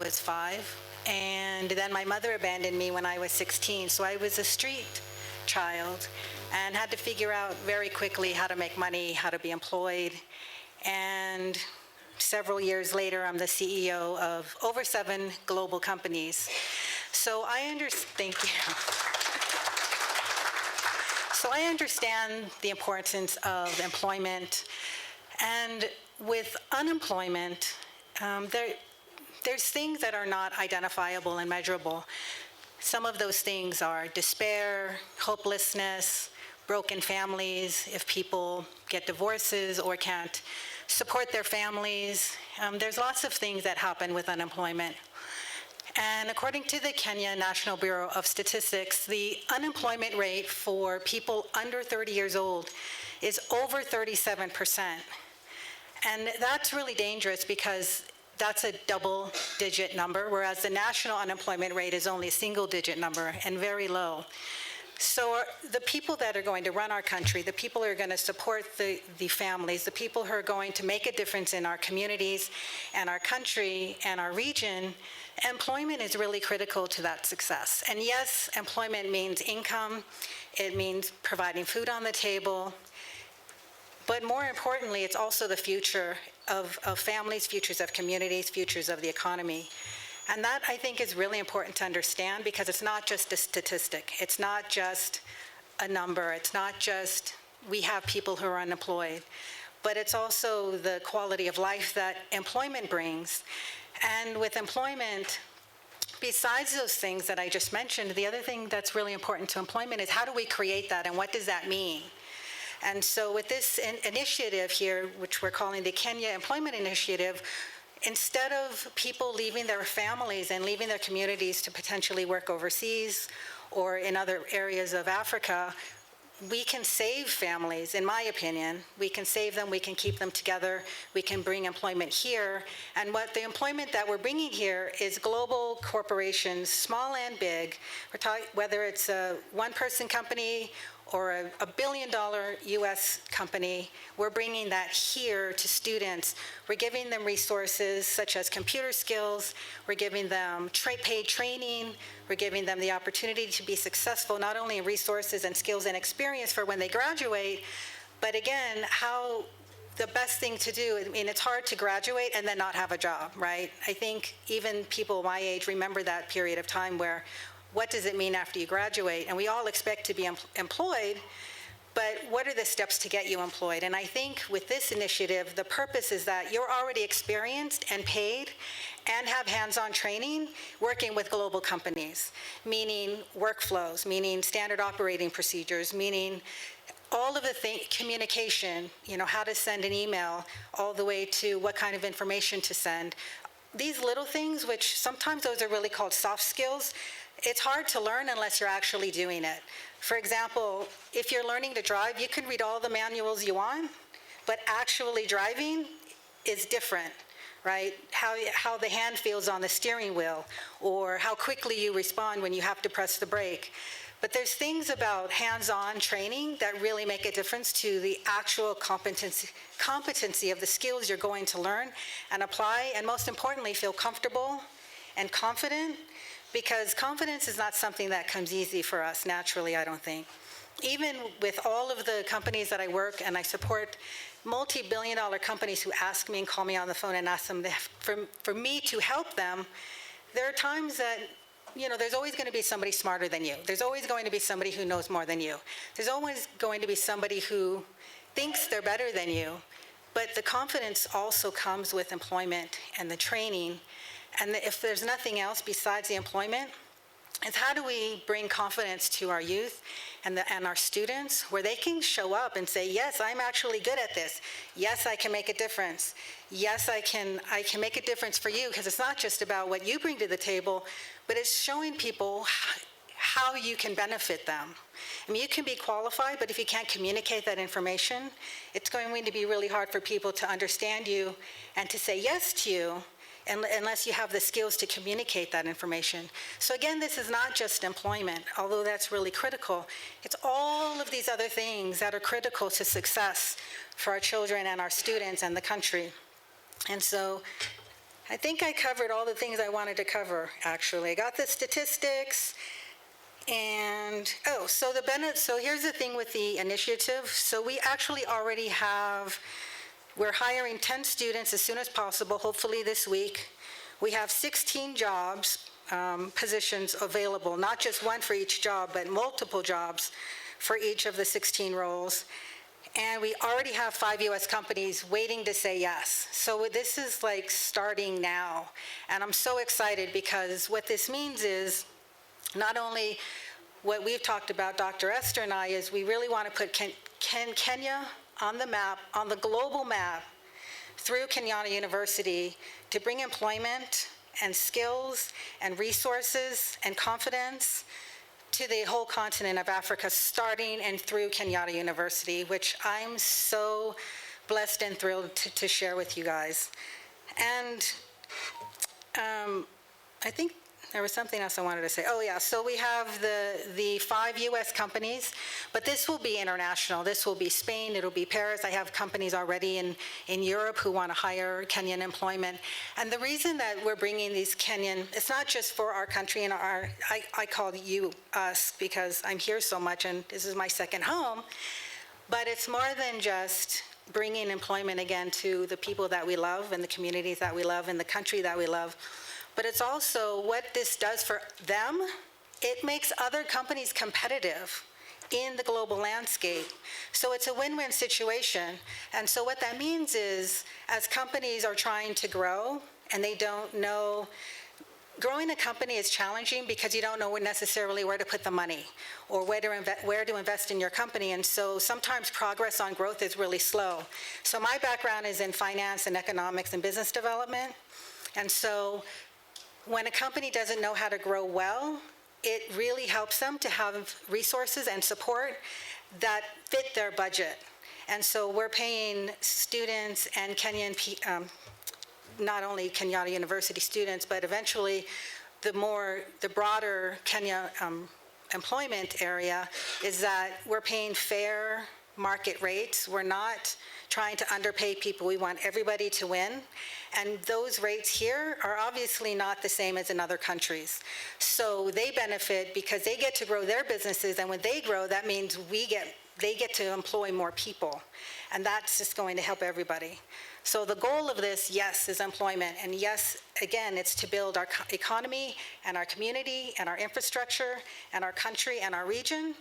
was 5. And then my mother abandoned me when I was 16. So I was a street child and had to figure out very quickly how to make money, how to be employed. And several years later, I'm the CEO of over 7 global companies. So I understand, thank you. So I understand the importance of employment. And with unemployment, there's things that are not identifiable and measurable. Some of those things are despair, hopelessness, broken families, if people get divorces or can't support their families. There's lots of things that happen with unemployment. And according to the Kenya National Bureau of Statistics, the unemployment rate for people under 30 years old is over 37%. And that's really dangerous because that's a double-digit number, whereas the national unemployment rate is only a single-digit number and very low. So the people that are going to run our country, the people who are going to support the families, the people who are going to make a difference in our communities and our country and our region, employment is really critical to that success. And yes, employment means income, it means providing food on the table, but more importantly, it's also the future of families, futures of communities, futures of the economy. And that, I think, is really important to understand because it's not just a statistic. It's not just a number. It's not just we have people who are unemployed, but it's also the quality of life that employment brings. And with employment, besides those things that I just mentioned, the other thing that's really important to employment is how do we create that and what does that mean? And so with this initiative here, which we're calling the Kenya Employment Initiative, instead of people leaving their families and leaving their communities to potentially work overseas or in other areas of Africa, we can save families, in my opinion. We can save them, we can keep them together, we can bring employment here. And what the employment that we're bringing here is global corporations, small and big. We're talking, whether it's a one-person company or a billion-dollar US company, we're bringing that here to students. We're giving them resources such as computer skills, we're giving them paid training, we're giving them the opportunity to be successful, not only in resources and skills and experience for when they graduate, but again, how the best thing to do, I mean, it's hard to graduate and then not have a job, right? I think even people my age remember that period of time where what does it mean after you graduate? And we all expect to be employed, but what are the steps to get you employed? And I think with this initiative, the purpose is that you're already experienced and paid and have hands-on training working with global companies, meaning workflows, meaning standard operating procedures, meaning all of the communication, how to send an email, all the way to what kind of information to send. These little things, which sometimes those are really called soft skills, it's hard to learn unless you're actually doing it. For example, if you're learning to drive, you can read all the manuals you want, but actually driving is different, right? How the hand feels on the steering wheel, or how quickly you respond when you have to press the brake. But there's things about hands-on training that really make a difference to the actual competency of the skills you're going to learn and apply, and most importantly, feel comfortable and confident. Because confidence is not something that comes easy for us naturally, I don't think. Even with all of the companies that I work and I support, multi-billion-dollar companies who ask me and call me on the phone and ask them for me to help them, there are times that, there's always going to be somebody smarter than you. There's always going to be somebody who knows more than you. There's always going to be somebody who thinks they're better than you. But the confidence also comes with employment and the training. And if there's nothing else besides the employment, it's how do we bring confidence to our youth and our students where they can show up and say, yes, I'm actually good at this. Yes, I can make a difference. Yes, I can make a difference for you, because it's not just about what you bring to the table, but it's showing people how you can benefit them. I mean, you can be qualified, but if you can't communicate that information, it's going to be really hard for people to understand you and to say yes to you, unless you have the skills to communicate that information. So again, this is not just employment, although that's really critical. It's all of these other things that are critical to success for our children and our students and the country. And so I think I covered all the things I wanted to cover, actually. I got the statistics, and, so here's the thing with the initiative. So we actually already we're hiring 10 students as soon as possible, hopefully this week. We have 16 jobs, positions available, not just one for each job, but multiple jobs for each of the 16 roles. And we already have 5 U.S. companies waiting to say yes. So this is like starting now. And I'm so excited because what this means is not only what we've talked about, Dr. Esther and I, is we really want to put Kenya on the map, on the global map, through Kenyatta University to bring employment and skills and resources and confidence to the whole continent of Africa, starting and through Kenyatta University, which I'm so blessed and thrilled to share with you guys. And I think there was something else I wanted to say. Oh yeah, so we have the 5 U.S. companies, but this will be international. This will be Spain, it'll be Paris. I have companies already in Europe who want to hire Kenyan employment. And the reason that we're bringing these Kenyan, it's not just for our country and I call you us because I'm here so much and this is my second home, but it's more than just bringing employment again to the people that we love and the communities that we love and the country that we love. But it's also what this does for them. It makes other companies competitive in the global landscape. So it's a win-win situation. And so what that means is, as companies are trying to grow and they don't know, growing a company is challenging because you don't know necessarily where to put the money or where to invest in your company. And so sometimes progress on growth is really slow. So my background is in finance and economics and business development. And so when a company doesn't know how to grow well, it really helps them to have resources and support that fit their budget. And so we're paying students and Kenyan, not only Kenyatta University students, but eventually the broader Kenya employment area is that we're paying fair market rates. We're not trying to underpay people. We want everybody to win. And those rates here are obviously not the same as in other countries. So they benefit because they get to grow their businesses, and when they grow, that means they get to employ more people. And that's just going to help everybody. So the goal of this, yes, is employment. And yes, again, it's to build our economy and our community and our infrastructure and our country and our region.